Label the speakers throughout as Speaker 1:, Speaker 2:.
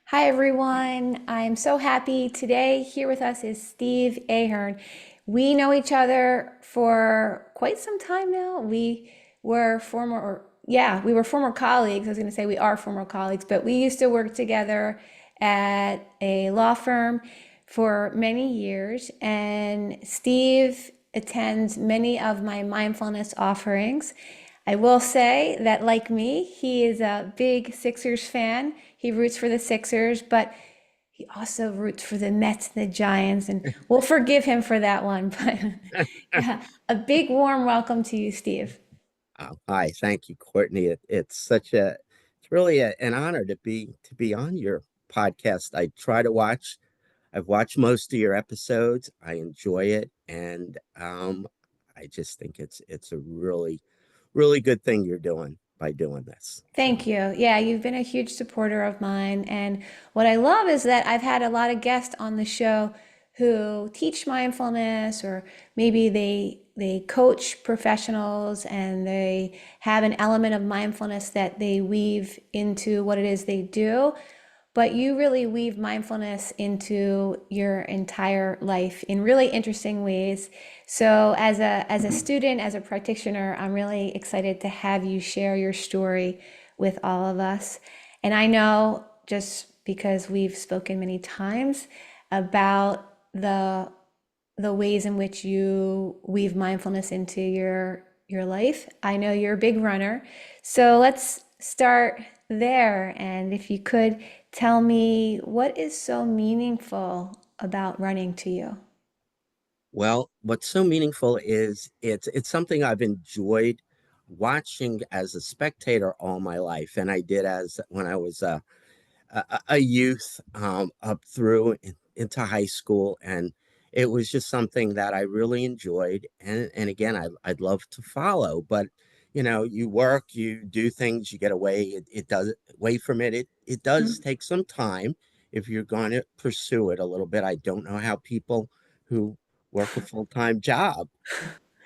Speaker 1: Hi, everyone. I'm so happy today. Here with us is Steve Ahern. We know each other for quite some time now. We were former colleagues. I was going to say we are former colleagues, but we used to work together at a law firm for many years. And Steve attends many of my mindfulness offerings. I will say that, like me, he is a big Sixers fan. He roots for the Sixers, but he also roots for the Mets and the Giants, and we'll forgive him for that one. But yeah, a big warm welcome to you, Steve.
Speaker 2: Hi, thank you, Courtney. It's really an honor to be on your podcast. I've watched most of your episodes. I enjoy it, and I just think it's a really good thing you're doing by doing this.
Speaker 1: Thank
Speaker 2: So,
Speaker 1: you. Yeah, you've been a huge supporter of mine. And what I love is that I've had a lot of guests on the show who teach mindfulness, or maybe they coach professionals and they have an element of mindfulness that they weave into what it is they do. But you really weave mindfulness into your entire life in really interesting ways. So as a student, as a practitioner, I'm really excited to have you share your story with all of us. And I know, just because we've spoken many times about the ways in which you weave mindfulness into your life. I know you're a big runner. So let's start there. And if you could tell me, what is so meaningful about running to you?
Speaker 2: well, what's so meaningful is it's something I've enjoyed watching as a spectator all my life, and I did as when I was a youth up through into high school, and it was just something that I really enjoyed. And again, I'd love to follow, but you work, you do things, you get it does away from it. It does
Speaker 1: Mhm.
Speaker 2: take some time if you're going to pursue it a little bit. I don't know how people who work a full-time job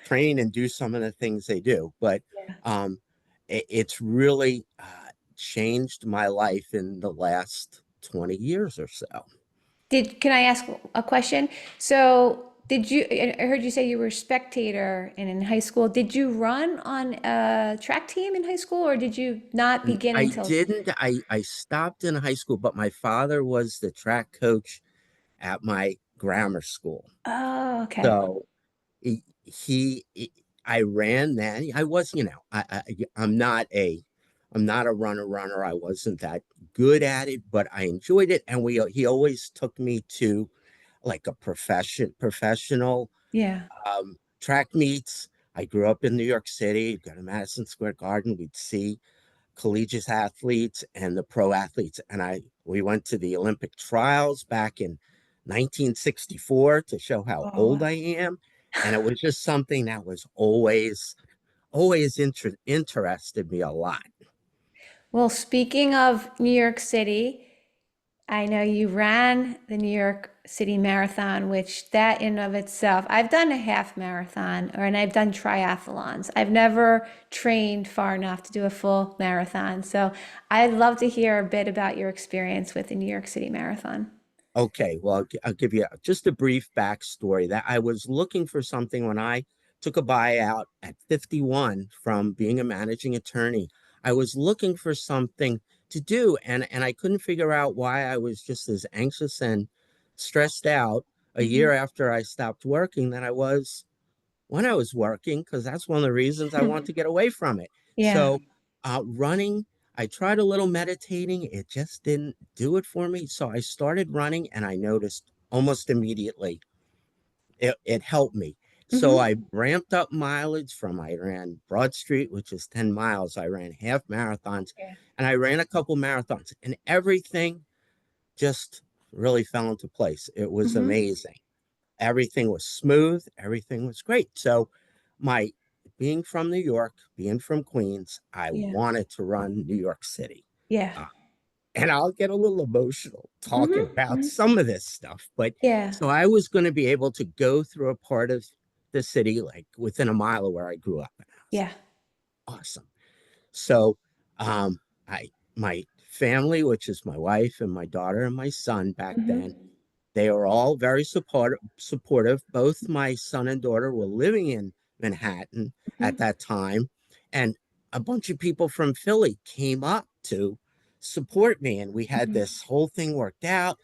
Speaker 2: train and do some of the things they do, but um, it's really changed my life in the last 20 years or so.
Speaker 1: Can I ask a question? So, I heard you say you were a spectator and in high school. Did you run on a track team in high school, or did you not begin
Speaker 2: I
Speaker 1: until?
Speaker 2: didn't, I stopped in high school, but my father was the track coach at my grammar school.
Speaker 1: Oh, okay.
Speaker 2: So I ran then. I was, I'm not a runner. I wasn't that good at it, but I enjoyed it. And he always took me to like a professional
Speaker 1: Yeah.
Speaker 2: track meets. I grew up in New York City, go to Madison Square Garden. We'd see collegiate athletes and the pro athletes. And we went to the Olympic trials back in 1964 to show how
Speaker 1: Oh,
Speaker 2: old I
Speaker 1: wow.
Speaker 2: am. And it was just something that was always interested me a lot.
Speaker 1: Well, speaking of New York City, I know you ran the New York City Marathon, which that in of itself, I've done a half marathon, and I've done triathlons. I've never trained far enough to do a full marathon. So I'd love to hear a bit about your experience with the New York City Marathon.
Speaker 2: Okay, well, I'll give you just a brief backstory that I was looking for something when I took a buyout at 51 from being a managing attorney. I was looking for something to do, and I couldn't figure out why I was just as anxious and stressed out a
Speaker 1: Mhm.
Speaker 2: year after I stopped working than I was when I was working, because that's one of the reasons I want to get away from it.
Speaker 1: Yeah.
Speaker 2: So, running, I tried a little meditating, it just didn't do it for me. So I started running, and I noticed almost immediately it helped me. So
Speaker 1: Hmm.
Speaker 2: I ramped up mileage from I ran Broad Street, which is 10 miles. I ran half marathons,
Speaker 1: Yeah.
Speaker 2: and I ran a couple marathons, and everything just really fell into place. It was
Speaker 1: Hmm.
Speaker 2: amazing. Everything was smooth, everything was great. So my being from New York, being from Queens, I
Speaker 1: Yeah.
Speaker 2: wanted to run New York City.
Speaker 1: Yeah.
Speaker 2: Uh, and I'll get a little emotional talking
Speaker 1: Hmm.
Speaker 2: about
Speaker 1: Hmm.
Speaker 2: some of this stuff. But
Speaker 1: Yeah.
Speaker 2: so I was going to be able to go through a part of the city like within a mile of where I grew up. And I was
Speaker 1: Yeah.
Speaker 2: like, awesome. So I my family, which is my wife and my daughter and my son back then,
Speaker 1: Hmm.
Speaker 2: they were all very supportive. Both my son and daughter were living in Manhattan at
Speaker 1: Hmm.
Speaker 2: that time, and a bunch of people from Philly came up to support me, and we had this whole thing worked out.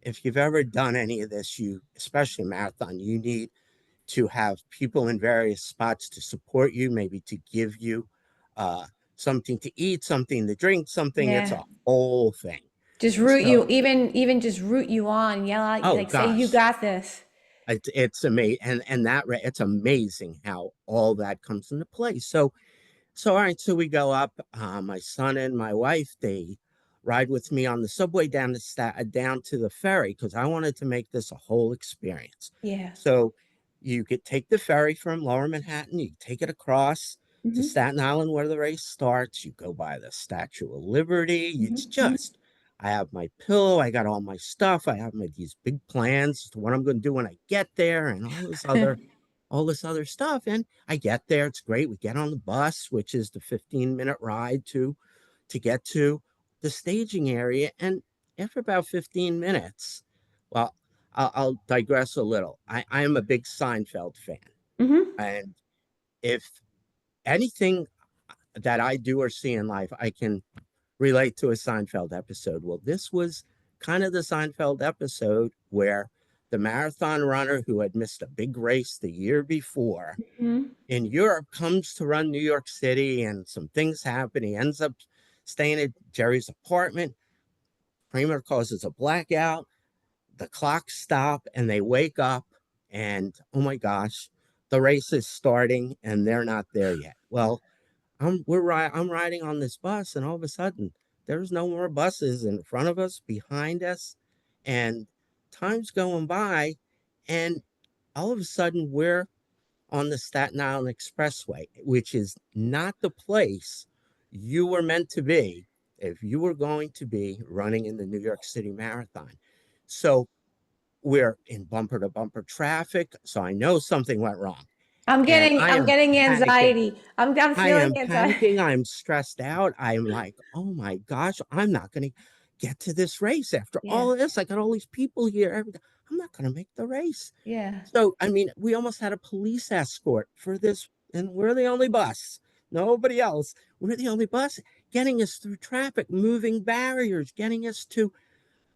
Speaker 2: If you've ever done any of this, you, especially marathon, you need to have people in various spots to support you, maybe to give you uh, something to eat, something to drink, something. It's
Speaker 1: Yeah.
Speaker 2: a whole thing.
Speaker 1: Just root
Speaker 2: So,
Speaker 1: you, even just root you on, yell out,
Speaker 2: oh
Speaker 1: like say you
Speaker 2: gosh,
Speaker 1: got this.
Speaker 2: it's amazing, and that it's amazing how all that comes into play. So all right, so we go up. My son and my wife, they ride with me on the subway down to the ferry because I wanted to make this a whole experience.
Speaker 1: Yeah.
Speaker 2: So you could take the ferry from Lower Manhattan, you take it across to
Speaker 1: Hmm.
Speaker 2: Staten Island where the race starts. You go by the Statue of Liberty. It's
Speaker 1: Hmm.
Speaker 2: just, I have my pillow, I got all my stuff, I have these big plans as to what I'm going to do when I get there, and all this other stuff. And I get there, it's great. We get on the bus, which is the 15-minute ride to get to the staging area. And after about 15 minutes, well, I'll digress a little. I am a big Seinfeld fan.
Speaker 1: Hmm.
Speaker 2: And if anything that I do or see in life, I can relate to a Seinfeld episode. Well, this was kind of the Seinfeld episode where the marathon runner who had missed a big race the year before
Speaker 1: Hmm.
Speaker 2: in Europe comes to run New York City, and some things happen. He ends up staying at Jerry's apartment. Kramer causes a blackout. The clocks stop and they wake up, and oh my gosh, the race is starting and they're not there yet. Well, I'm riding on this bus, and all of a sudden there's no more buses in front of us, behind us, and time's going by, and all of a sudden we're on the Staten Island Expressway, which is not the place you were meant to be if you were going to be running in the New York City Marathon. So we're in bumper to bumper traffic. So I know something went wrong,
Speaker 1: I'm
Speaker 2: and
Speaker 1: getting
Speaker 2: I
Speaker 1: I'm
Speaker 2: am
Speaker 1: getting
Speaker 2: panicking.
Speaker 1: anxiety. I'm
Speaker 2: I
Speaker 1: feeling
Speaker 2: am
Speaker 1: anxiety.
Speaker 2: panicking. I'm stressed out. I'm like, oh my gosh, I'm not going to get to this race after
Speaker 1: Yeah.
Speaker 2: all of this. I got all these people here. I'm not going to make the race.
Speaker 1: Yeah.
Speaker 2: So, I mean, we almost had a police escort for this, and we're the only bus. Nobody else. We're the only bus getting us through traffic, moving barriers, getting us to.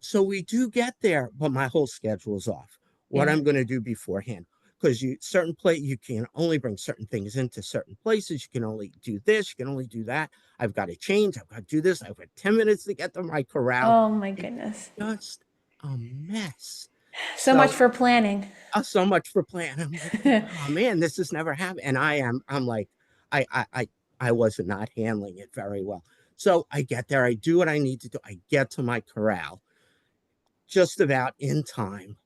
Speaker 2: So we do get there, but my whole schedule is off. What
Speaker 1: Yeah.
Speaker 2: I'm going to do beforehand, because you can only bring certain things into certain places. You can only do this. You can only do that. I've got to change. I've got to do this. I've got 10 minutes to get to my corral.
Speaker 1: Oh my
Speaker 2: It's
Speaker 1: goodness.
Speaker 2: just a mess.
Speaker 1: So much
Speaker 2: So
Speaker 1: for planning.
Speaker 2: so much for plan. I'm like, oh man, this has never happened. And I'm like, I was not handling it very well. So I get there, I do what I need to do. I get to my corral just about in time,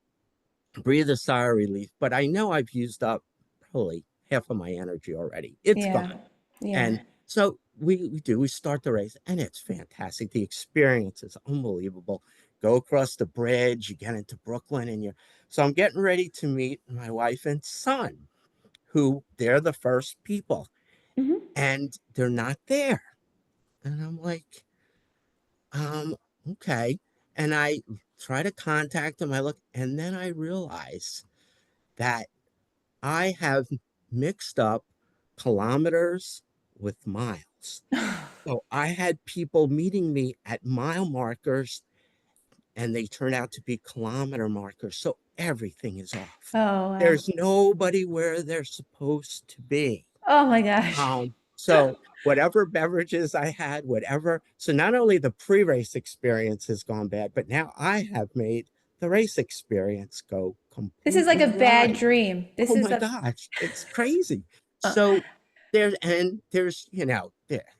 Speaker 2: breathe a sigh of relief, but I know I've used up probably half of my energy already. It's
Speaker 1: Yeah.
Speaker 2: gone.
Speaker 1: Yeah.
Speaker 2: And so we start the race, and it's fantastic. The experience is unbelievable. Go across the bridge, you get into Brooklyn, and you're so I'm getting ready to meet my wife and son, who they're the first people,
Speaker 1: Hmm.
Speaker 2: and they're not there. And I'm like, um, okay. And I try to contact them. I look, and then I realize that I have mixed up kilometers with miles. So I had people meeting me at mile markers, and they turned out to be kilometer markers. So everything is off.
Speaker 1: Oh wow.
Speaker 2: There's nobody where they're supposed to be.
Speaker 1: Oh my gosh.
Speaker 2: So whatever beverages I had, whatever. So not only the pre-race experience has gone bad, but now I have made the race experience go
Speaker 1: This is like
Speaker 2: completely
Speaker 1: a bad
Speaker 2: awry.
Speaker 1: dream. This
Speaker 2: Oh
Speaker 1: is
Speaker 2: my
Speaker 1: a
Speaker 2: gosh, it's crazy.
Speaker 1: uh,
Speaker 2: So there's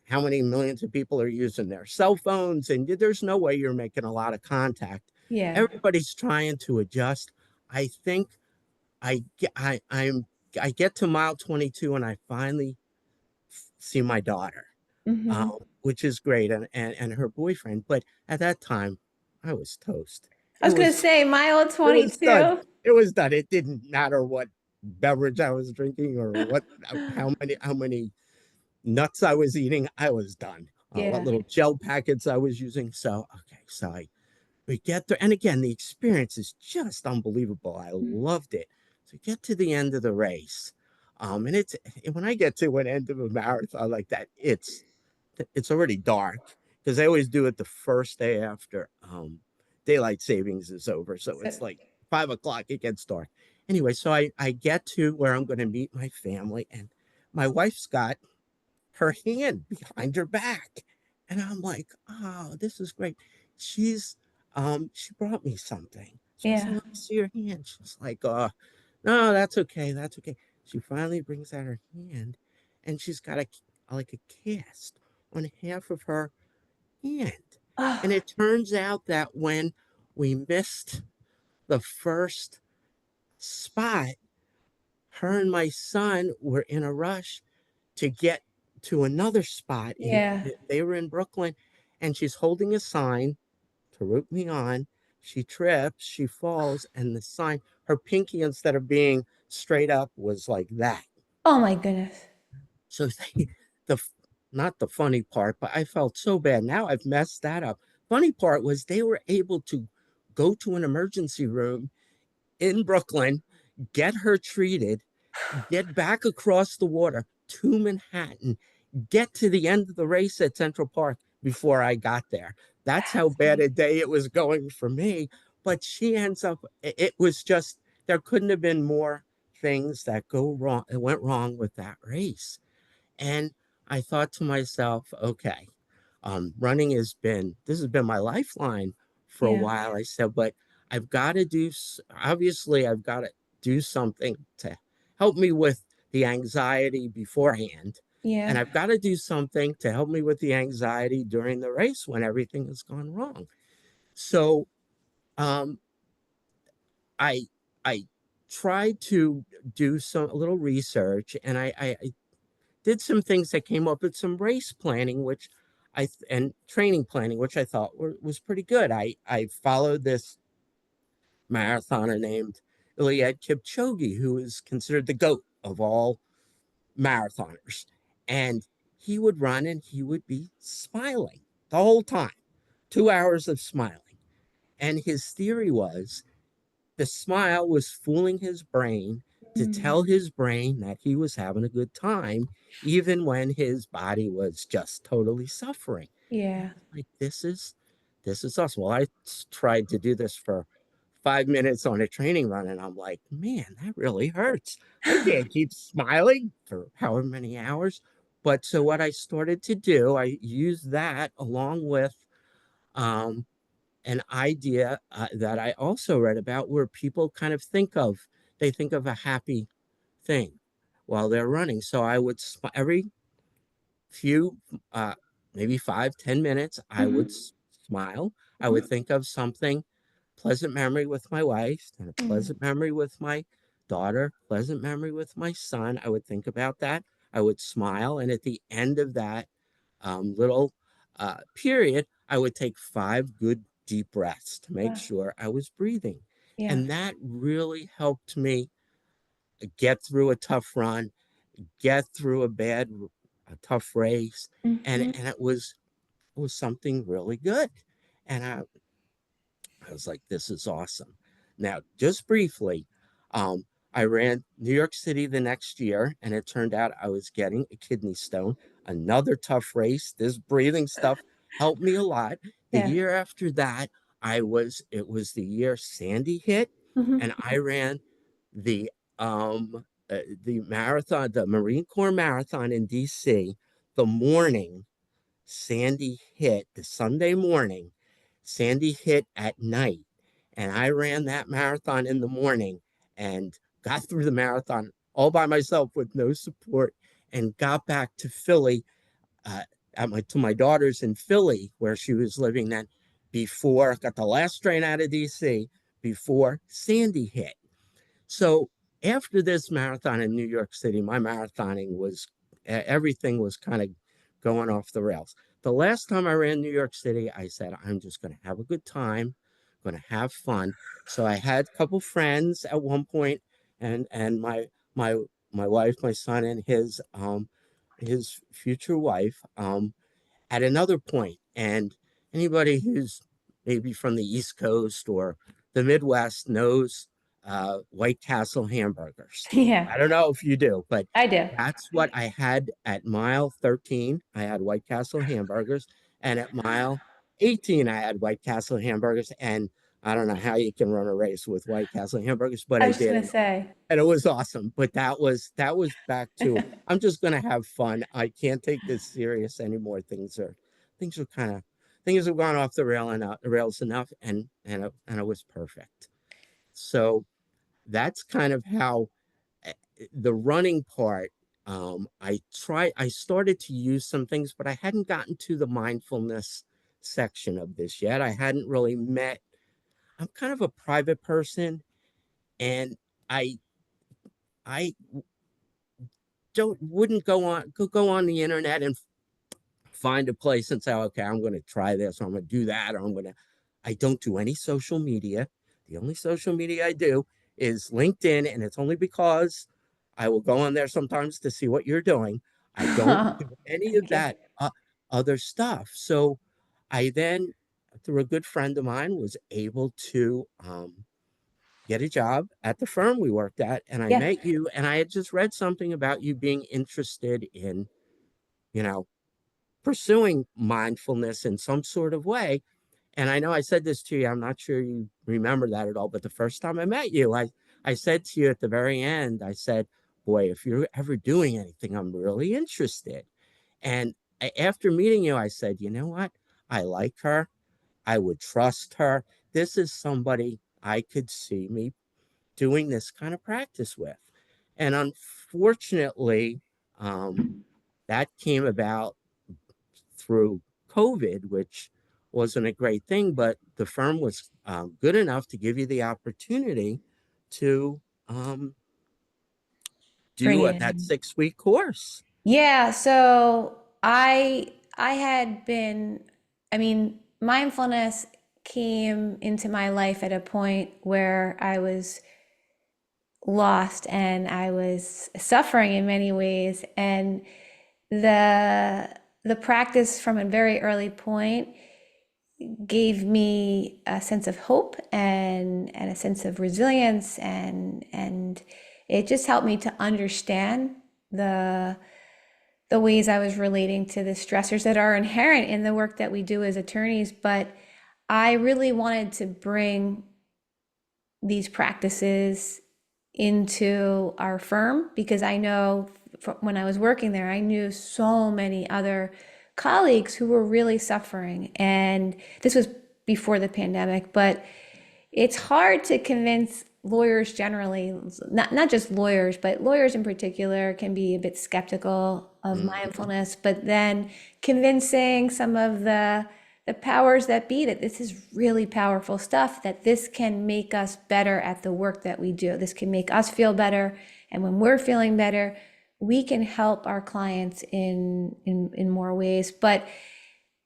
Speaker 2: how many millions of people are using their cell phones, and there's no way you're making a lot of contact.
Speaker 1: yeah.
Speaker 2: Everybody's trying to adjust. I think I get to mile 22 and I finally see my daughter,
Speaker 1: Hmm.
Speaker 2: which is great, and her boyfriend. But at that time, I was toast.
Speaker 1: I
Speaker 2: It
Speaker 1: was gonna
Speaker 2: was
Speaker 1: say mile
Speaker 2: it was done.
Speaker 1: 22.
Speaker 2: It was done. It didn't matter what beverage I was drinking or what how many nuts I was eating. I was done. what
Speaker 1: Yeah.
Speaker 2: little gel packets I was using. So, okay, so we get there. And again, the experience is just unbelievable. I loved it. So get to the end of the race. And when I get to an end of a marathon like that, it's already dark because they always do it the first day after daylight savings is over. So
Speaker 1: So,
Speaker 2: it's like 5 o'clock, it gets dark. Anyway, so I get to where I'm going to meet my family, and my wife's got her hand behind her back. And I'm like, oh, this is great. She brought me something. So I said,
Speaker 1: yeah.
Speaker 2: let me see your hand. She's like, no, that's okay. That's okay. She finally brings out her hand, and she's got like a cast on half of her hand. And
Speaker 1: Oh,
Speaker 2: it turns out that when we missed the first spot, her and my son were in a rush to get to another spot.
Speaker 1: yeah.
Speaker 2: They were in Brooklyn, and she's holding a sign to root me on. She trips, she falls, and the sign, her pinky, instead of being straight up, was like that.
Speaker 1: Oh my goodness.
Speaker 2: So the not the funny part, but I felt so bad. Now I've messed that up. Funny part was they were able to go to an emergency room in Brooklyn, get her treated, get back across the water to Manhattan, get to the end of the race at Central Park before I got there. That's how
Speaker 1: That's
Speaker 2: bad
Speaker 1: amazing.
Speaker 2: a day it was going for me. But she ends up, it was just, there couldn't have been more things that go wrong, it went wrong with that race. And I thought to myself, okay, running this has been my lifeline for a
Speaker 1: Yeah.
Speaker 2: while. I said, but I've got to obviously, I've got to do something to help me with the anxiety beforehand. And
Speaker 1: Yeah.
Speaker 2: I've got to do something to help me with the anxiety during the race when everything has gone wrong. So um, I, I tried to do a little research, and I did some things that came up with some race planning, and training planning, which I thought was pretty good. I followed this marathoner named Iliad Kipchoge, who is considered the GOAT of all marathoners. And he would run and he would be smiling the whole time, 2 hours of smiling. And his theory was the smile was fooling his brain to
Speaker 1: Mm.
Speaker 2: tell his brain that he was having a good time, even when his body was just totally suffering. And I
Speaker 1: Yeah.
Speaker 2: was like, this is awesome. Well, I tried to do this for 5 minutes on a training run, and I'm like, man, that really hurts. I can't keep smiling for however many hours. But so what I started to do, I used that along with um, an idea that I also read about where people kind of they think of a happy thing while they're running. So I would, every few, uh, maybe 5, 10 minutes, I would
Speaker 1: Hmm.
Speaker 2: smile. I would
Speaker 1: Hmm.
Speaker 2: think of something, pleasant memory with my wife, and a
Speaker 1: Mm.
Speaker 2: pleasant memory with my daughter, pleasant memory with my son. I would think about that. I would smile. And at the end of that little period, I would take 5 good deep breaths to make sure I was breathing.
Speaker 1: Yeah.
Speaker 2: And that really helped me get through a tough run, get through a tough race. And,
Speaker 1: Hmm.
Speaker 2: and it was something really good. And I was like, this is awesome. Now, just briefly, I ran New York City the next year, and it turned out I was getting a kidney stone. Another tough race. This breathing stuff helped me a lot. The
Speaker 1: Yeah.
Speaker 2: year after that, it was the year Sandy hit,
Speaker 1: Hmm.
Speaker 2: and I ran the the marathon, the Marine Corps Marathon in DC, the morning Sandy hit, the Sunday morning. Sandy hit at night. And I ran that marathon in the morning and got through the marathon all by myself with no support and got back to Philly, uh, to my daughter's in Philly, where she was living then, before, got the last train out of DC before Sandy hit. So after this marathon in New York City, my marathoning was everything was kind of going off the rails. The last time I ran New York City, I said, I'm just going to have a good time, going to have fun. So I had a couple friends at one point, and my my wife, my son, and his future wife, at another point, and anybody who's maybe from the East Coast or the Midwest knows White Castle hamburgers.
Speaker 1: Yeah,
Speaker 2: I don't know if you do, but
Speaker 1: I do.
Speaker 2: that's what I had at mile 13. I had White Castle hamburgers, and at mile 18, I had White Castle hamburgers. And I don't know how you can run a race with White Castle hamburgers, but
Speaker 1: I
Speaker 2: I
Speaker 1: was just
Speaker 2: did,
Speaker 1: gonna say.
Speaker 2: and it was awesome. But that was back to, I'm just gonna have fun. I can't take this serious anymore. Things are kind of things have gone off the rails enough, and it was perfect. So that's kind of how the running part. I started to use some things, but I hadn't gotten to the mindfulness section of this yet. I hadn't really met. I'm kind of a private person, and I I don't wouldn't go on the internet and find a place and say, okay, I'm going to try this, or I'm going to do that, or I don't do any social media. The only social media I do is LinkedIn, and it's only because I will go on there sometimes to see what you're doing. I don't do any of
Speaker 1: Thank you.
Speaker 2: that other stuff. So I then, through a good friend of mine, was able to get a job at the firm we worked at, and I
Speaker 1: Yeah.
Speaker 2: met you, and I had just read something about you being interested in, you know, pursuing mindfulness in some sort of way. And I know I said this to you, I'm not sure you remember that at all, but the first time I met you, I said to you at the very end, I said, boy, if you're ever doing anything, I'm really interested. And after meeting you, I said, you know what? I like her. I would trust her. This is somebody I could see me doing this kind of practice with. And unfortunately, um, that came about through COVID, which wasn't a great thing, but the firm was good enough to give you the opportunity to um,
Speaker 1: Bring
Speaker 2: do
Speaker 1: it
Speaker 2: that
Speaker 1: in.
Speaker 2: 6 week course.
Speaker 1: Yeah, so I had been, I mean, mindfulness came into my life at a point where I was lost and I was suffering in many ways. And the the practice from a very early point gave me a sense of hope and a sense of resilience and it just helped me to understand the the ways I was relating to the stressors that are inherent in the work that we do as attorneys. But I really wanted to bring these practices into our firm because I know when I was working there, I knew so many other colleagues who were really suffering. And this was before the pandemic, but it's hard to convince lawyers generally, not just lawyers, but lawyers in particular can be a bit skeptical of
Speaker 2: Mhm.
Speaker 1: mindfulness, but then convincing some of the powers that be that this is really powerful stuff, that this can make us better at the work that we do. This can make us feel better. And when we're feeling better, we can help our clients in more ways. But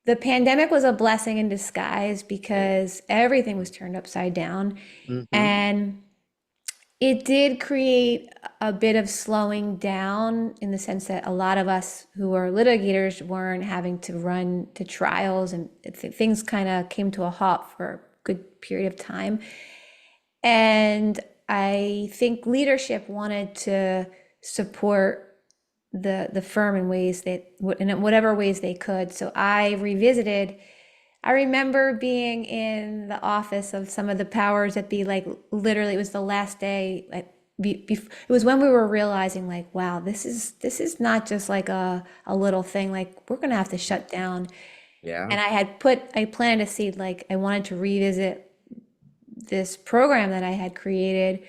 Speaker 1: the pandemic was a blessing in disguise because everything was turned upside down.
Speaker 2: Mhm.
Speaker 1: And it did create a bit of slowing down in the sense that a lot of us who are litigators weren't having to run to trials and things kind of came to a halt for a good period of time. And I think leadership wanted to support the firm in ways that in whatever ways they could. So I revisited. I remember being in the office of some of the powers that be, like literally it was the last day, like it was when we were realizing like, wow, this is not just like a little thing, like we're gonna have to shut down.
Speaker 2: Yeah.
Speaker 1: And I planted a seed, like I wanted to revisit this program that I had created,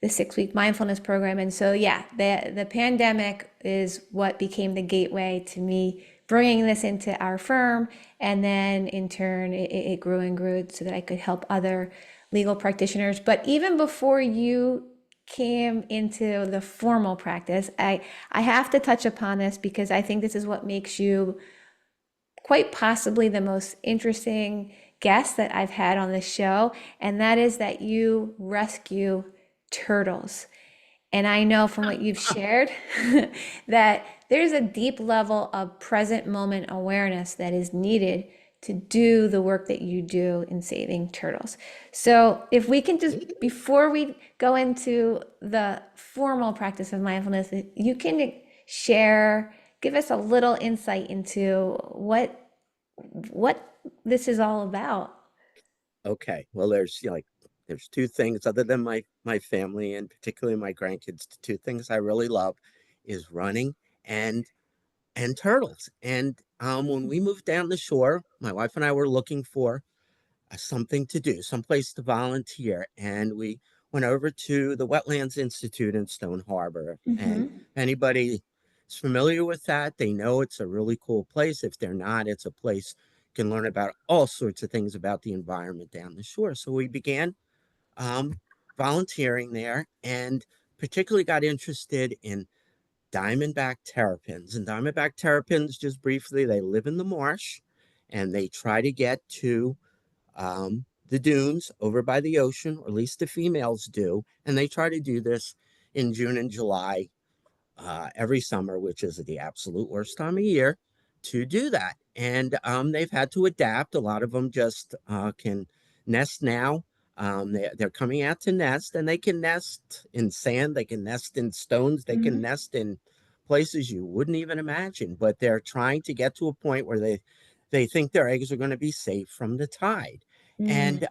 Speaker 1: the 6 week mindfulness program. And so, yeah, the pandemic is what became the gateway to me bringing this into our firm. And then in turn, it grew and grew so that I could help other legal practitioners. But even before you came into the formal practice, I have to touch upon this because I think this is what makes you quite possibly the most interesting guest that I've had on the show, and that is that you rescue turtles. And I know from what you've shared that there's a deep level of present moment awareness that is needed to do the work that you do in saving turtles. So, if we can just, before we go into the formal practice of mindfulness, you can share, give us a little insight into what this is all about.
Speaker 2: Okay. Well, there's like there's two things other than my family and particularly my grandkids. The two things I really love is running and turtles. And when we moved down the shore, my wife and I were looking for something to do, someplace to volunteer, and we went over to the Wetlands Institute in Stone Harbor. And if
Speaker 1: Mm-hmm.
Speaker 2: anybody is familiar with that, they know it's a really cool place. If they're not, it's a place you can learn about all sorts of things about the environment down the shore. So we began um, volunteering there, and particularly got interested in diamondback terrapins. And diamondback terrapins, just briefly, they live in the marsh and they try to get to the dunes over by the ocean, or at least the females do. And they try to do this in June and July every summer, which is the absolute worst time of year to do that. And they've had to adapt. A lot of them just can nest now. They're coming out to nest, and they can nest in sand, they can nest in stones, they can
Speaker 1: Mm-hmm.
Speaker 2: nest in places you wouldn't even imagine. But they're trying to get to a point where they think their eggs are going to be safe from the tide.
Speaker 1: Mm.
Speaker 2: And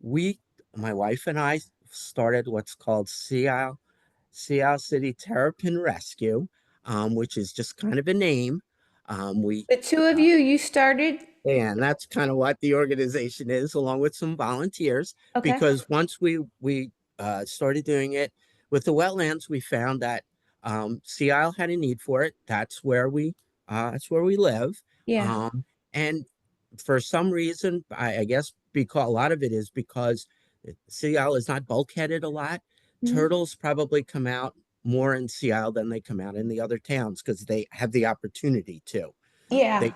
Speaker 2: we, my wife and I, started what's called Sea City Terrapin Rescue, which is just kind of a name. We
Speaker 1: The two of
Speaker 2: uh,
Speaker 1: you, you started.
Speaker 2: and that's kind of what the organization is, along with some volunteers.
Speaker 1: Okay.
Speaker 2: Because once we started doing it with the wetlands, we found that Sea Isle had a need for it. That's where we live,
Speaker 1: Yeah.
Speaker 2: um, and for some reason, I guess because a lot of it is because Sea Isle is not bulkheaded a lot.
Speaker 1: Mhm.
Speaker 2: Turtles probably come out more in Sea Isle than they come out in the other towns because they have the opportunity to.
Speaker 1: Yeah.
Speaker 2: They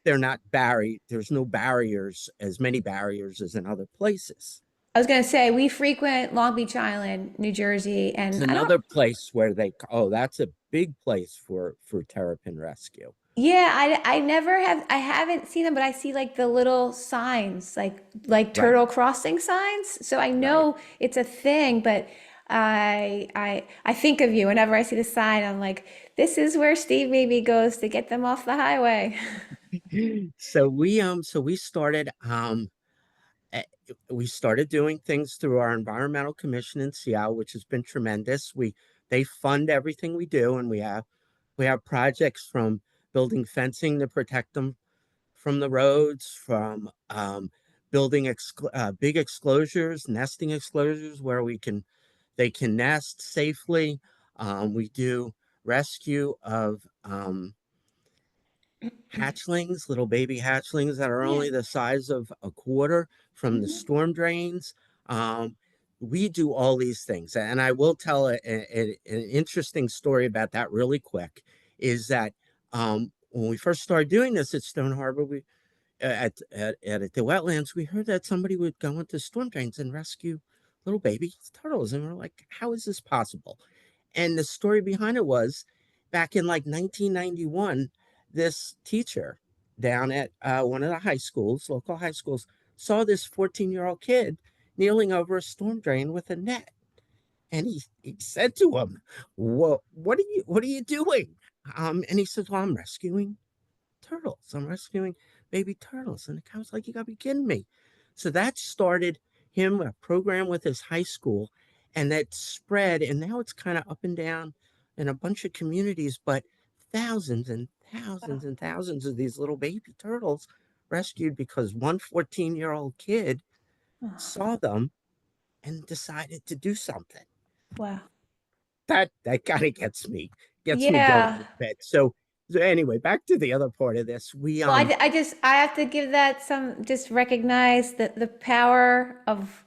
Speaker 2: they're not barrier. There's no barriers, as many barriers as in other places.
Speaker 1: I was gonna say we frequent Long Beach Island, New Jersey,
Speaker 2: It's
Speaker 1: and I don't.
Speaker 2: another place where that's a big place for terrapin rescue.
Speaker 1: Yeah, I never have. I haven't seen them, but I see like the little signs, like
Speaker 2: Right,
Speaker 1: turtle crossing signs. So I
Speaker 2: right.
Speaker 1: know it's a thing, but I think of you whenever I see the sign. I'm like, this is where Steve maybe goes to get them off the highway.
Speaker 2: So eh, we started doing things through our environmental commission in Seattle, which has been tremendous. We They fund everything we do, and we have projects from building fencing to protect them from the roads, from building big exclosures, nesting exclosures where they can nest safely. We do rescue of hatchlings, little baby hatchlings that are
Speaker 1: Yeah.
Speaker 2: only the size of a quarter from the
Speaker 1: Mhm.
Speaker 2: storm drains. Um, we do all these things. And I will tell an interesting story about that really quick is that when we first started doing this at Stone Harbor, at the wetlands, we heard that somebody would go into storm drains and rescue little baby turtles. And we're like, how is this possible? And the story behind it was back in like 1991, this teacher down at one of the high schools, local high schools, saw this 14-year-old kid kneeling over a storm drain with a net. And he said to him, what are you doing? And he says, well, I'm rescuing turtles. I'm rescuing baby turtles. And the guy was like, you gotta be kidding me. So that started him a program with his high school, and that spread. And now it's kind of up and down in a bunch of communities, but thousands and thousands and thousands of these little baby turtles rescued because one 14-year-old kid
Speaker 1: Oh,
Speaker 2: saw them and decided to do something.
Speaker 1: wow.
Speaker 2: That kind of gets me going
Speaker 1: Yeah.
Speaker 2: a bit. So anyway, back to the other part of this. We
Speaker 1: Well, I just I have to give that some just recognize that the power of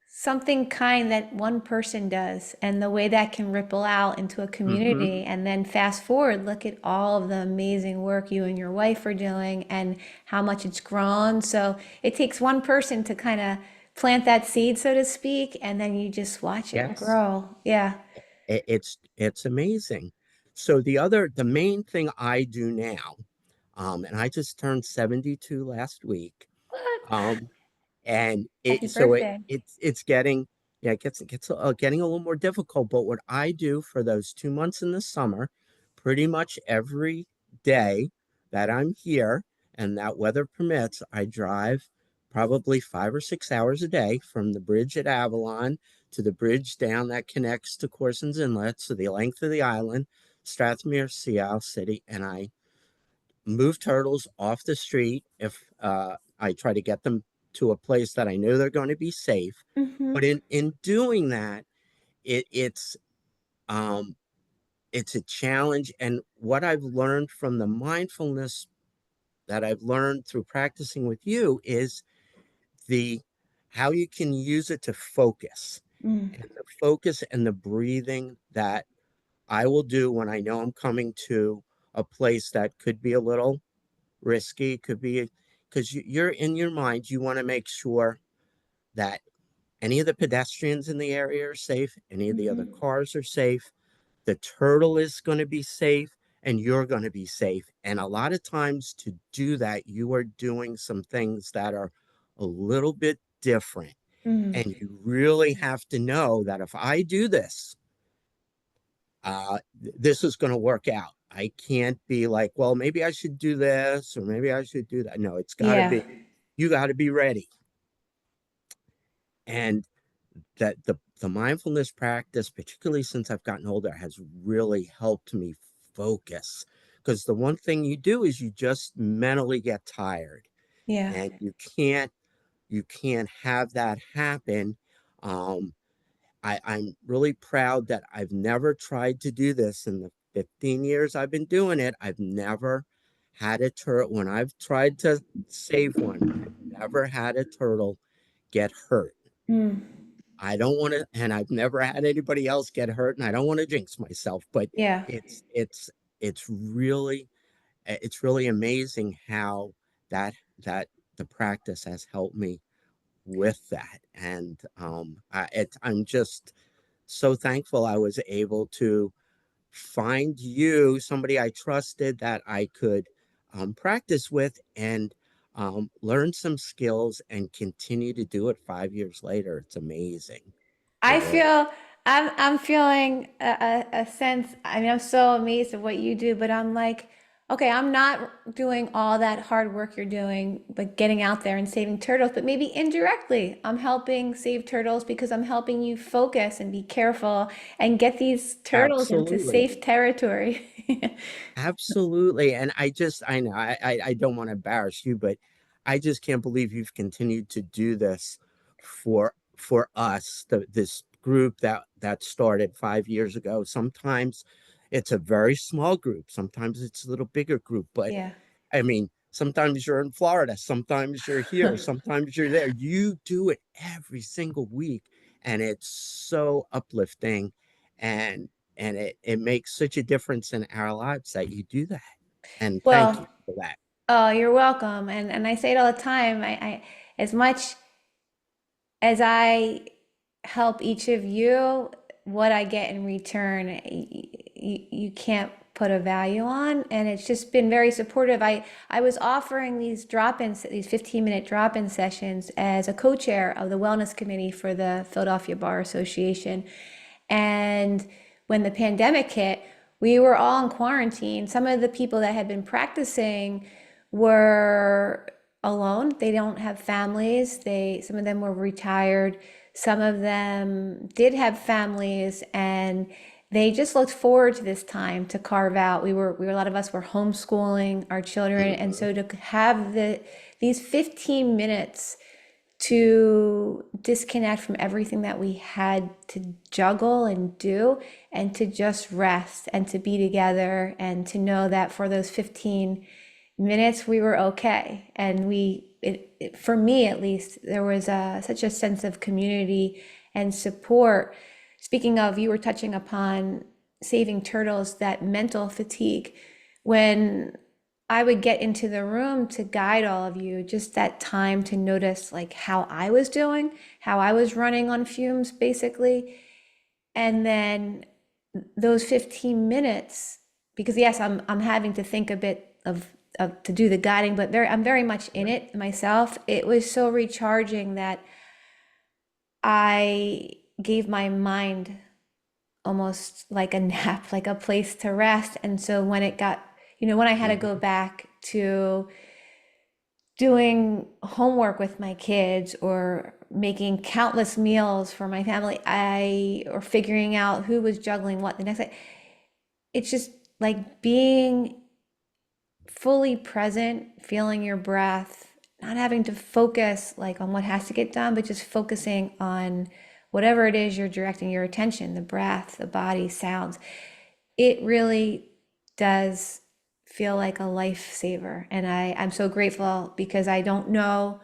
Speaker 1: something kind that one person does and the way that can ripple out into a
Speaker 2: mhm.
Speaker 1: community. And then fast forward, look at all of the amazing work you and your wife are doing and how much it's grown. So it takes one person to kind of plant that seed, so to speak, and then you just watch it
Speaker 2: Yes.
Speaker 1: grow. Yeah.
Speaker 2: It's amazing. So the main thing I do now, and I just turned 72 last week.
Speaker 1: What?
Speaker 2: Um, and
Speaker 1: Happy
Speaker 2: so
Speaker 1: birthday.
Speaker 2: it's getting, yeah, it gets getting a little more difficult. But what I do for those 2 months in the summer, pretty much every day that I'm here and that weather permits, I drive probably 5 or 6 hours a day from the bridge at Avalon to the bridge down that connects to Corson's Inlet, so the length of the island, Strathmere, Sea Isle City, and I move turtles off the street if I try to get them to a place that I know they're going to be safe.
Speaker 1: Mm-hmm.
Speaker 2: But in doing that, it, it's um, it's a challenge. And what I've learned from the mindfulness that I've learned through practicing with you is the how you can use it to focus,
Speaker 1: Mm.
Speaker 2: and the focus and the breathing that I will do when I know I'm coming to a place that could be a little risky, could be because you're in your mind, you want to make sure that any of the pedestrians in the area are safe, any of the other
Speaker 1: Mm-hmm.
Speaker 2: cars are safe, the turtle is going to be safe, and you're going to be safe. And a lot of times to do that, you are doing some things that are a little bit different.
Speaker 1: Mm.
Speaker 2: And you really have to know that if I do this, this is going to work out. I can't be like, well, maybe I should do this or maybe I should do that. No, it's got to
Speaker 1: Yeah.
Speaker 2: be, you got to be ready. And that the mindfulness practice, particularly since I've gotten older, has really helped me focus. Because the one thing you do is you just mentally get tired,
Speaker 1: Yeah.
Speaker 2: and you can't have that happen. Um, I'm really proud that I've never tried to do this in the 15 years I've been doing it. I've never had a turtle. When I've tried to save one, I've never had a turtle get hurt.
Speaker 1: Mm.
Speaker 2: I don't want to, and I've never had anybody else get hurt, and I don't want to jinx myself, but
Speaker 1: Yeah.
Speaker 2: it's it's it's really it's really amazing how that that the practice has helped me with that. And I'm just so thankful I was able to find you, somebody I trusted that I could practice with and learn some skills and continue to do it 5 years later. It's amazing.
Speaker 1: I
Speaker 2: It is.
Speaker 1: feel I'm feeling a sense. I mean, I'm so amazed at what you do, but I'm like, okay, I'm not doing all that hard work you're doing, but getting out there and saving turtles, but maybe indirectly, I'm helping save turtles because I'm helping you focus and be careful and get these turtles into
Speaker 2: Absolutely.
Speaker 1: safe territory.
Speaker 2: Absolutely. And I know I don't want to embarrass you, but I just can't believe you've continued to do this for us, this group that started 5 years ago. Sometimes it's a very small group, sometimes it's a little bigger group, but
Speaker 1: Yeah.
Speaker 2: I mean, sometimes you're in Florida, sometimes you're here, sometimes you're there. You do it every single week, and it's so uplifting, and it makes such a difference in our lives that you do that. And thank you
Speaker 1: Well,
Speaker 2: for that.
Speaker 1: oh, you're welcome. And I say it all the time. I as much as I help each of you, what I get in return, you can't put a value on. And it's just been very supportive. I was offering these drop-ins, these 15-minute drop-in sessions as a co-chair of the wellness committee for the Philadelphia Bar Association. And when the pandemic hit, we were all in quarantine. Some of the people that had been practicing were alone. They don't have families. Some of them were retired. Some of them did have families, and they just looked forward to this time to carve out. A lot of us were homeschooling our children, and
Speaker 2: Mhm.
Speaker 1: so to have these 15 minutes to disconnect from everything that we had to juggle and do, and to just rest and to be together and to know that for those 15 minutes we were okay. And for me at least, there was such a sense of community and support. Speaking of, you were touching upon saving turtles, that mental fatigue. When I would get into the room to guide all of you, just that time to notice like how I was doing, how I was running on fumes basically. And then those 15 minutes, because yes, I'm having to think a bit of to do the guiding, but I'm very much in
Speaker 2: Right.
Speaker 1: it myself. It was so recharging that I gave my mind almost like a nap, like a place to rest. And so when it got, when I had to go
Speaker 2: Mhm.
Speaker 1: back to doing homework with my kids or making countless meals for my family, or figuring out who was juggling what the next day, it's just like being fully present, feeling your breath, not having to focus like on what has to get done, but just focusing on whatever it is you're directing your attention, the breath, the body, sounds. It really does feel like a lifesaver. And I'm so grateful because I don't know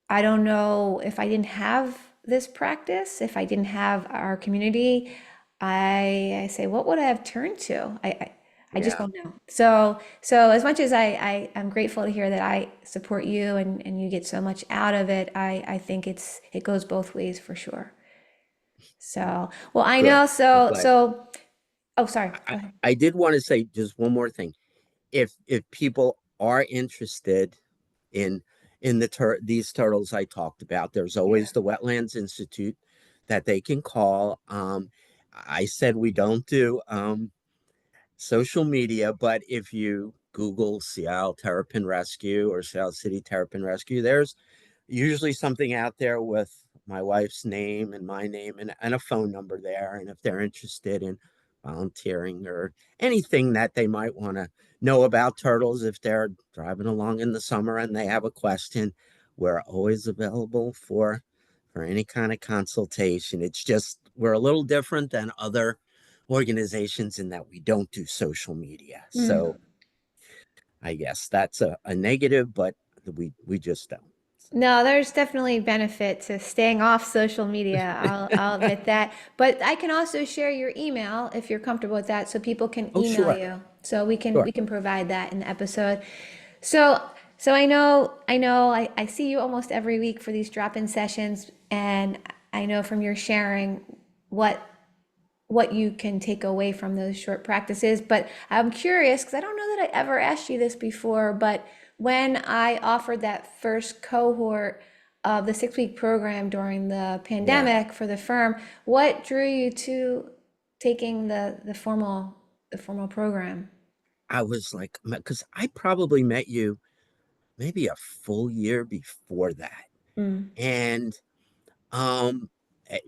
Speaker 1: if I didn't have this practice, if I didn't have our community, I say, what would I have turned to? I just
Speaker 2: Yeah.
Speaker 1: don't know. So as much as I'm grateful to hear that I support you and you get so much out of it, I think it goes both ways for sure. So, well, I
Speaker 2: Good.
Speaker 1: know.
Speaker 2: I'm
Speaker 1: So,
Speaker 2: glad.
Speaker 1: so, oh, sorry. Go
Speaker 2: I,
Speaker 1: ahead.
Speaker 2: I did want to say just one more thing. If people are interested in these turtles I talked about, there's
Speaker 1: Yeah.
Speaker 2: always the Wetlands Institute that they can call. I said we don't do social media, but if you Google Seattle Terrapin Rescue or Seattle City Terrapin Rescue, there's usually something out there with my wife's name and my name and a phone number there. And if they're interested in volunteering or anything that they might want to know about turtles, if they're driving along in the summer and they have a question, we're always available for any kind of consultation. It's just we're a little different than other organizations in that we don't do social media. So
Speaker 1: Mm.
Speaker 2: I guess that's a negative, but we just don't. So.
Speaker 1: No, there's definitely benefit to staying off social media. I'll admit that. But I can also share your email if you're comfortable with that, so people can
Speaker 2: Oh,
Speaker 1: email
Speaker 2: sure,
Speaker 1: you. So we can
Speaker 2: sure.
Speaker 1: we can provide that in the episode. So I see you almost every week for these drop-in sessions, and I know from your sharing what what you can take away from those short practices. But I'm curious because I don't know that I ever asked you this before, but when I offered that first cohort of the 6 week program during the
Speaker 2: Yeah.
Speaker 1: pandemic for the firm, what drew you to taking the formal program?
Speaker 2: I was like, because I probably met you maybe a full year before that.
Speaker 1: Mm.
Speaker 2: And um, eh,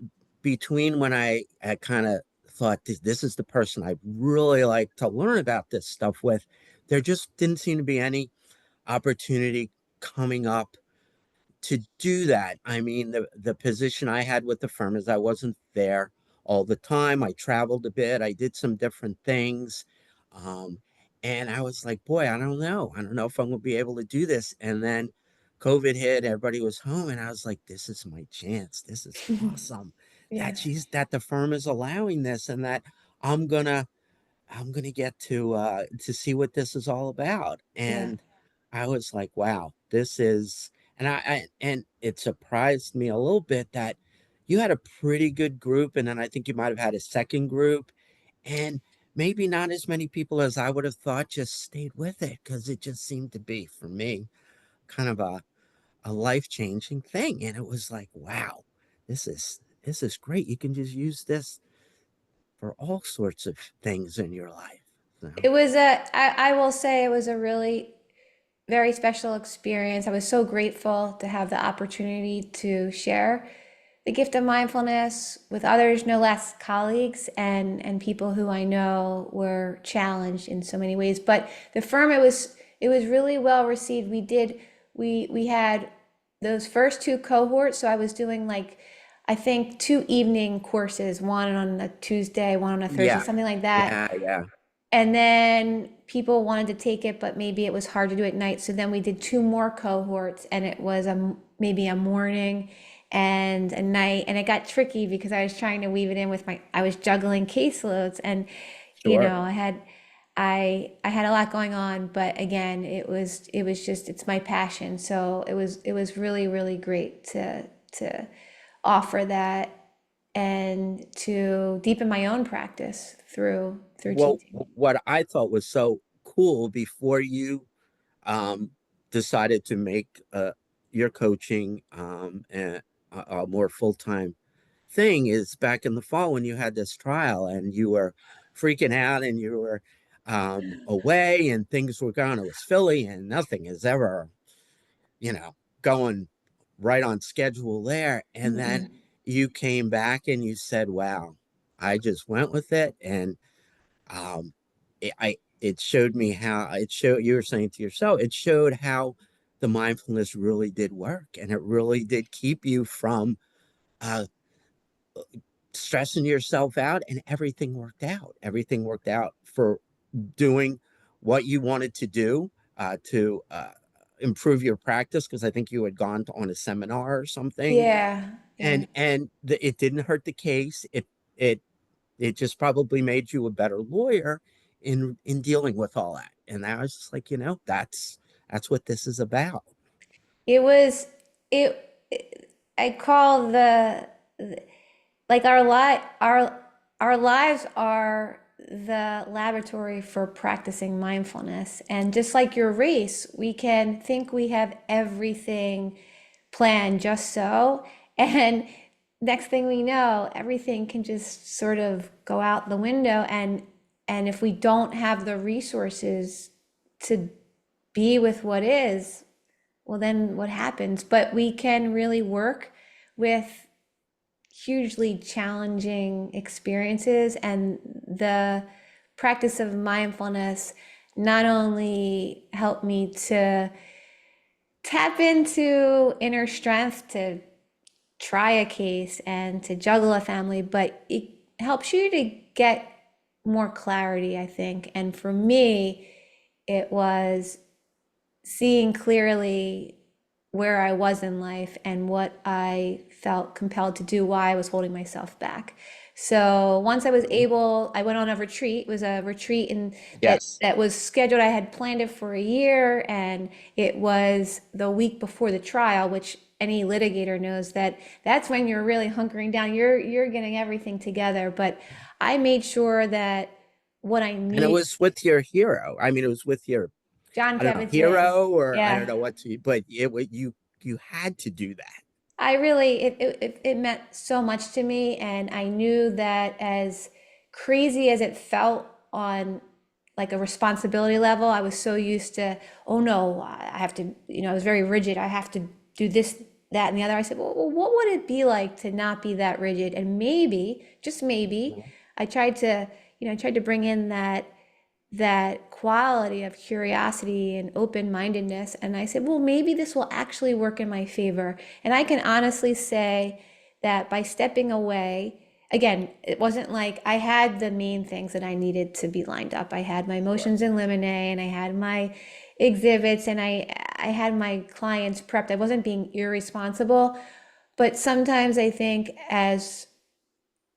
Speaker 2: between when I kind of thought this is the person I really like to learn about this stuff with, there just didn't seem to be any opportunity coming up to do that. I mean, the position I had with the firm is I wasn't there all the time. I traveled a bit. I did some different things. Um, and I was like, boy, I don't know. I don't know if I'm going to be able to do this. And then COVID hit, everybody was home, and I was like, this is my chance. This is awesome
Speaker 1: Yeah,
Speaker 2: that the firm is allowing this and that I'm gonna I'm gonna get to see what this is all about.
Speaker 1: yeah.
Speaker 2: And I was like, wow, this is and it surprised me a little bit that you had a pretty good group, and then I think you might have had a second group, and maybe not as many people as I would have thought just stayed with it because it just seemed to be for me kind of a life-changing thing. And it was like, wow, this is great. You can just use this for all sorts of things in your life. So,
Speaker 1: I will say it was a really very special experience. I was so grateful to have the opportunity to share the gift of mindfulness with others, no less colleagues and people who I know were challenged in so many ways. But the firm, it was really well received. We had those first two cohorts. So I was doing like I think two evening courses, one on a Tuesday, one on a Thursday,
Speaker 2: yeah,
Speaker 1: something like that.
Speaker 2: yeah.
Speaker 1: And then people wanted to take it, but maybe it was hard to do at night. So then we did two more cohorts, and it was maybe a morning and a night. And it got tricky because I was trying to weave it in with I was juggling caseloads, and
Speaker 2: Sure.
Speaker 1: I had I had a lot going on, but again, it was just it's my passion. So it was really really great to offer that and to deepen my own practice through
Speaker 2: Well,
Speaker 1: teaching.
Speaker 2: what I thought was so cool before you um, decided to make your coaching a more full-time thing is back in the fall when you had this trial and you were freaking out and you were away and things were going. It was Philly and nothing is ever, you know, going right on schedule there. And then
Speaker 1: Mm-mm.
Speaker 2: you came back and you said, wow, I just went with it. And um, it showed me how it showed you were saying to yourself, it showed how the mindfulness really did work and it really did keep you from uh, stressing yourself out and everything worked out for doing what you wanted to do to improve your practice because I think you had gone on a seminar or something
Speaker 1: Yeah, yeah.
Speaker 2: it didn't hurt the case it it just probably made you a better lawyer in dealing with all that. And I was just like, that's what this is about.
Speaker 1: It was I call like our lives are the laboratory for practicing mindfulness. And just like your race, we can think we have everything planned just so. And next thing we know, everything can just sort of go out the window. And if we don't have the resources to be with what is, well, then what happens? But we can really work with hugely challenging experiences, and the practice of mindfulness not only helped me to tap into inner strength to try a case and to juggle a family, but it helps you to get more clarity, I think. And for me, it was seeing clearly where I was in life and what I felt compelled to do, why I was holding myself back. So once I was
Speaker 2: Mhm.
Speaker 1: able, I went on a retreat. It was a retreat and
Speaker 2: Yes.
Speaker 1: that was scheduled. I had planned it for a year, and it was the week before the trial, which any litigator knows that that's when you're really hunkering down. You're getting everything together. But I made sure that what I
Speaker 2: And it
Speaker 1: needed,
Speaker 2: was with your hero. I mean, it was with your,
Speaker 1: John
Speaker 2: I don't know,
Speaker 1: Kabat-Zinn.
Speaker 2: hero or I don't
Speaker 1: Yeah.
Speaker 2: know what to, but you had to do that.
Speaker 1: I really, it meant so much to me. And I knew that as crazy as it felt on like a responsibility level, I was so used to, oh no, I have to, I was very rigid. I have to do this, that, and the other. I said, well, what would it be like to not be that rigid? And maybe, just maybe,
Speaker 2: Mhm.
Speaker 1: I tried to, I tried to bring in that quality of curiosity and open-mindedness. And I said, well, maybe this will actually work in my favor. And I can honestly say that by stepping away, again, it wasn't like I had the main things that I needed to be lined up. I had my
Speaker 2: Sure.
Speaker 1: motions in limine and I had my exhibits and I had my clients prepped. I wasn't being irresponsible. But sometimes I think as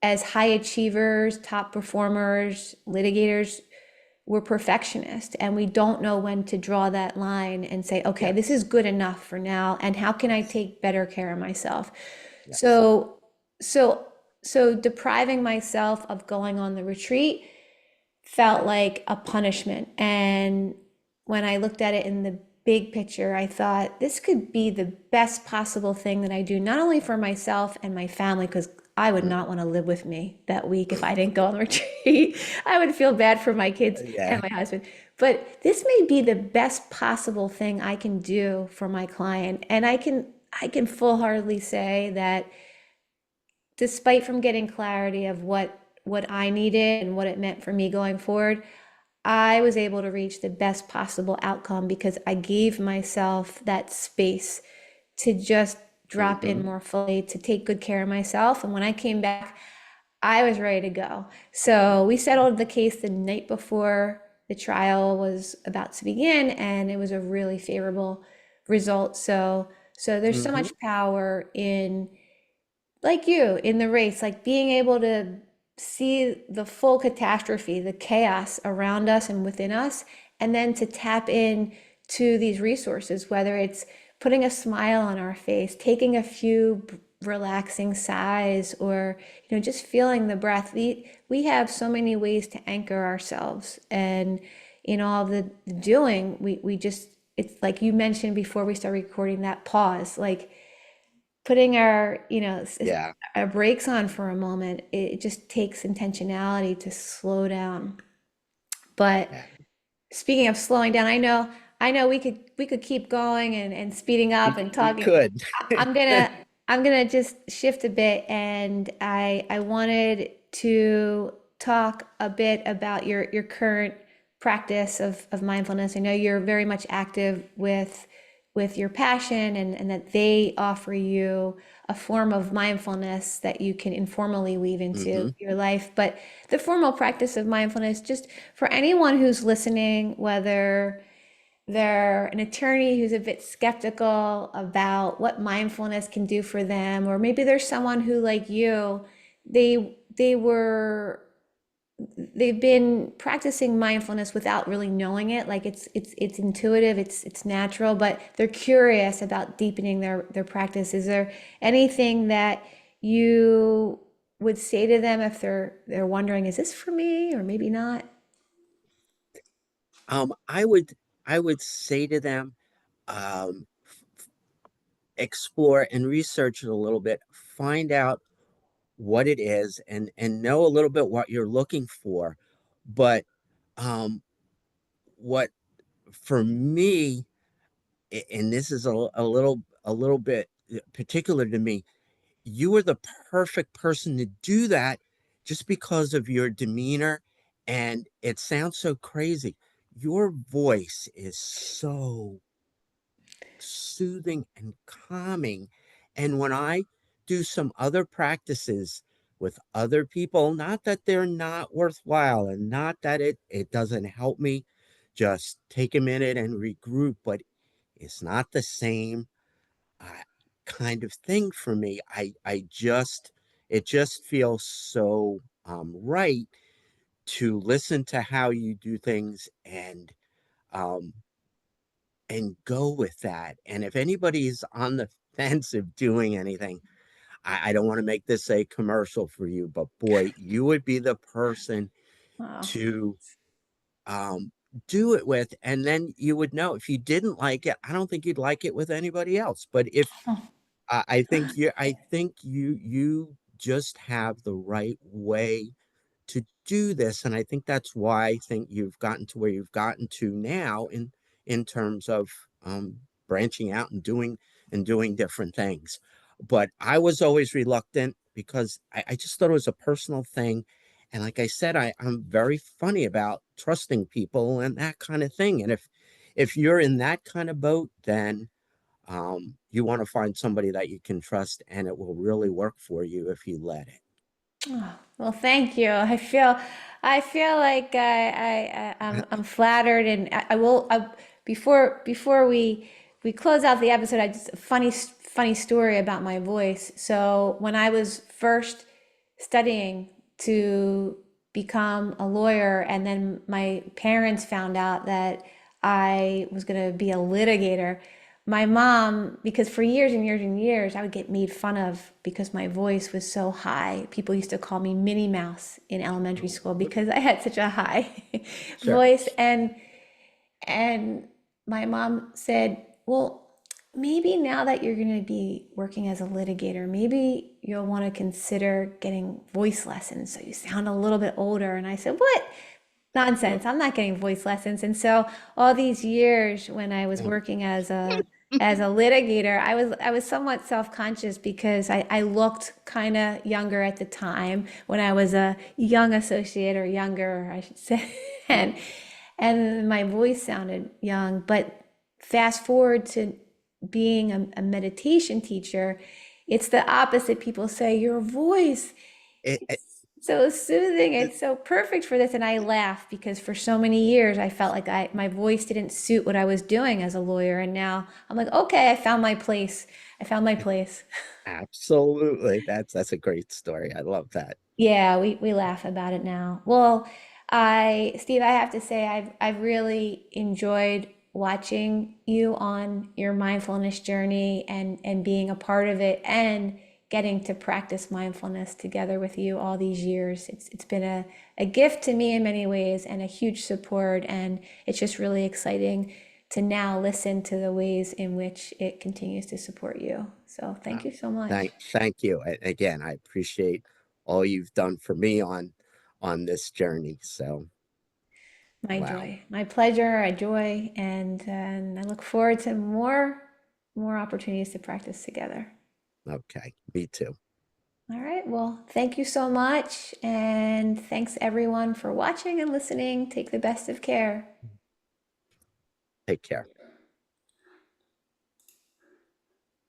Speaker 1: high achievers, top performers, litigators, we're perfectionists and we don't know when to draw that line and say, okay, this is
Speaker 2: Yes.
Speaker 1: good enough for now. And how can I
Speaker 2: Yes.
Speaker 1: take better care of myself?
Speaker 2: Yes.
Speaker 1: So, so, so depriving myself of going on the retreat felt like a punishment. And when I looked at it in the big picture, I thought this could be the best possible thing that I do, not only for myself and my family, because I would
Speaker 2: Mhm.
Speaker 1: not want to live with me that week if I didn't go on the retreat. I would feel bad for my kids
Speaker 2: Yeah.
Speaker 1: and my husband. But this may be the best possible thing I can do for my client. And I can full-heartedly say that despite from getting clarity of what I needed and what it meant for me going forward, I was able to reach the best possible outcome because I gave myself that space to just drop in
Speaker 2: Hmm.
Speaker 1: more fully, to take good care of myself. And when I came back, I was ready to go. So we settled the case the night before the trial was about to begin, and it was a really favorable result. So there's so
Speaker 2: Hmm.
Speaker 1: much power in like you in the race, like being able to see the full catastrophe, the chaos around us and within us, and then to tap in to these resources, whether it's putting a smile on our face, taking a few relaxing sighs, or just feeling the breath. We have so many ways to anchor ourselves, and in all the doing, we just, it's like you mentioned before we start recording, that pause, like putting our,
Speaker 2: Yeah.
Speaker 1: our brakes on for a moment. It just takes intentionality to slow down. But
Speaker 2: Yeah.
Speaker 1: speaking of slowing down, I know we could keep going and speeding up and
Speaker 2: We
Speaker 1: talking.
Speaker 2: could.
Speaker 1: I'm gonna I'm gonna just shift a bit, and I wanted to talk a bit about your current practice of mindfulness. I know you're very much active with your passion, and that they offer you a form of mindfulness that you can informally weave into
Speaker 2: Hmm.
Speaker 1: your life. But the formal practice of mindfulness, just for anyone who's listening, whether they're an attorney who's a bit skeptical about what mindfulness can do for them, or maybe there's someone who, like you, they've been practicing mindfulness without really knowing it. Like it's intuitive, it's natural, but they're curious about deepening their practice. Is there anything that you would say to them if they're wondering, is this for me or maybe not?
Speaker 2: I would say to them, um, explore and research it a little bit, find out what it is, and know a little bit what you're looking for. But um, what for me, and this is a little bit particular to me, you are the perfect person to do that just because of your demeanor. And it sounds so crazy. Your voice is so soothing and calming. And when I do some other practices with other people, not that they're not worthwhile and not that it doesn't help me just take a minute and regroup, but it's not the same uh, kind of thing for me. It just feels so right to listen to how you do things um, and go with that. And if anybody's on the fence of doing anything, I don't want to make this a commercial for you, but boy, you would be the person
Speaker 1: Oh,
Speaker 2: to um, do it with. And then you would know if you didn't like it, I don't think you'd like it with anybody else. But if I think you just have the right way to do this, and I think that's why I think you've gotten to where you've gotten to now in terms of um, branching out and doing different things. But I was always reluctant because I just thought it was a personal thing, and like I said, I'm very funny about trusting people and that kind of thing. And if you're in that kind of boat, then you want to find somebody that you can trust, and it will really work for you if you let it.
Speaker 1: oh, well, thank you. I feel like I'm flattered, and I will. Before we close out the episode, I just a funny story about my voice. So when I was first studying to become a lawyer, and then my parents found out that I was going to be a litigator. My mom, because for years and years and years, I would get made fun of because my voice was so high. People used to call me Minnie Mouse in elementary
Speaker 2: Oh,
Speaker 1: school because I had such a high
Speaker 2: sure.
Speaker 1: voice. And my mom said, well, maybe now that you're going to be working as a litigator, maybe you'll want to consider getting voice lessons so you sound a little bit older. And I said, what? Nonsense. I'm not getting voice lessons. And so all these years when I was working as a litigator, I was somewhat self-conscious because I looked kind of younger at the time when I was a young associate, or younger, I should say. And and my voice sounded young. But fast forward to being a meditation teacher, it's the opposite. People say your voice,
Speaker 2: It,
Speaker 1: it's so soothing. It's so perfect for this. And I laugh because for so many years I felt like my voice didn't suit what I was doing as a lawyer. And now I'm like, okay, I found my place. I found my place.
Speaker 2: Absolutely. That's a great story. I love that.
Speaker 1: Yeah, we laugh about it now. Well, Steve, I have to say I've really enjoyed watching you on your mindfulness journey and being a part of it and getting to practice mindfulness together with you all these years. It's been a gift to me in many ways and a huge support, and it's just really exciting to now listen to the ways in which it continues to support you. So thank
Speaker 2: Uh,
Speaker 1: you so much.
Speaker 2: thank you. Again, I appreciate all you've done for me on this journey. So,
Speaker 1: My
Speaker 2: wow.
Speaker 1: joy, my pleasure, a joy, and I look forward to more opportunities to practice together.
Speaker 2: Okay. Me too.
Speaker 1: All right, well, thank you so much, and thanks everyone for watching and listening. Take the best of care.
Speaker 2: Take care.